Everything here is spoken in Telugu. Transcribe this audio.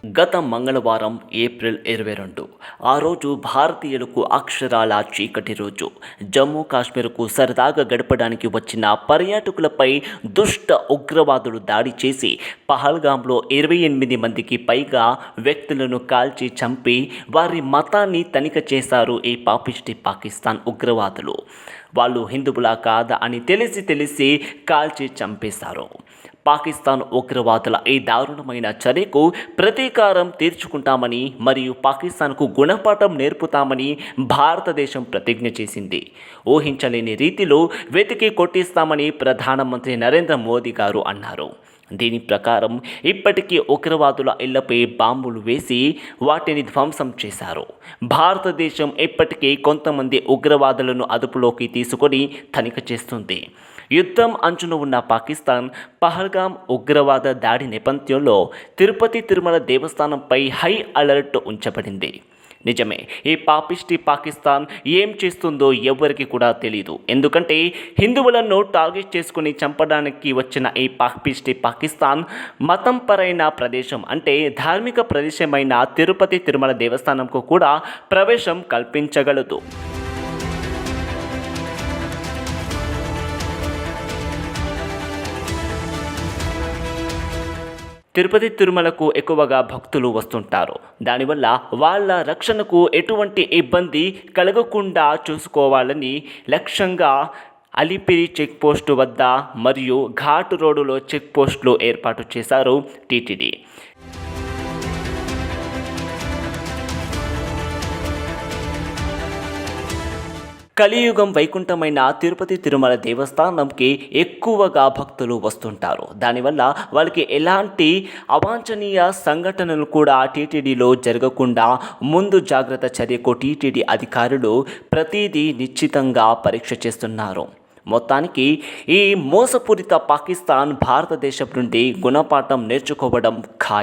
గత మంగళవారం ఏప్రిల్ 22 ఆ రోజు భారతీయులకు అక్షరాల చీకటి రోజు. జమ్మూ కాశ్మీర్కు సరదాగా గడపడానికి వచ్చిన పర్యాటకులపై దుష్ట ఉగ్రవాదులు దాడి చేసి పహల్గాంలో 28 మందికి పైగా వ్యక్తులను కాల్చి చంపి వారి మతాన్ని తనిఖీ చేశారు ఈ పాపిష్టి పాకిస్తాన్ ఉగ్రవాదులు. వాళ్ళు హిందువులా కాదా అని తెలిసి కాల్చి చంపేశారు. పాకిస్తాన్ ఉగ్రవాదుల ఈ దారుణమైన చర్యకు ప్రతీకారం తీర్చుకుంటామని మరియు పాకిస్తాన్కు గుణపాఠం నేర్పుతామని భారతదేశం ప్రతిజ్ఞ చేసింది. ఊహించలేని రీతిలో వెతికి కొట్టిస్తామని ప్రధానమంత్రి నరేంద్ర మోదీ గారు అన్నారు. దీని ప్రకారం ఇప్పటికీ ఉగ్రవాదుల ఇళ్లపై బాంబులు వేసి వాటిని ధ్వంసం చేశారు. భారతదేశం ఇప్పటికీ కొంతమంది ఉగ్రవాదులను అదుపులోకి తీసుకొని తనిఖీ చేస్తుంది. యుద్ధం అంచున ఉన్న పాకిస్తాన్ పహల్గాం ఉగ్రవాద దాడి నేపథ్యంలో తిరుపతి తిరుమల దేవస్థానంపై హై అలర్ట్ ఉంచబడింది. నిజమే, ఈ పాపిష్టి పాకిస్తాన్ ఏం చేస్తుందో ఎవ్వరికి కూడా తెలియదు. ఎందుకంటే హిందువులను టార్గెట్ చేసుకుని చంపడానికి వచ్చిన ఈ పాపిష్టి పాకిస్తాన్ మతం పరైన ప్రదేశం అంటే ధార్మిక ప్రదేశమైన తిరుపతి తిరుమల దేవస్థానంకు కూడా ప్రవేశం కల్పించగలదు. తిరుపతి తిరుమలకు ఎక్కువగా భక్తులు వస్తుంటారు. దానివల్ల వాళ్ళ రక్షణకు ఎటువంటి ఇబ్బంది కలగకుండా చూసుకోవాలని లక్ష్యంగా అలిపిరి చెక్ పోస్టు వద్ద మరియు ఘాట్ రోడ్డులో చెక్ పోస్టులు ఏర్పాటు చేశారు టీటీడీ. కలియుగం వైకుంఠమైన తిరుపతి తిరుమల దేవస్థానంకి ఎక్కువగా భక్తులు వస్తుంటారు. దానివల్ల వాళ్ళకి ఎలాంటి అవాంఛనీయ సంఘటనలు కూడా టీటీడీలో జరగకుండా ముందు జాగ్రత్త చర్యకు టీటీడీ అధికారులు ప్రతిదీ నిశ్చితంగా పరీక్ష చేస్తున్నారు. మొత్తానికి ఈ మోసపూరిత పాకిస్తాన్ భారతదేశం నుండి గుణపాఠం నేర్చుకోవడం ఖాయం.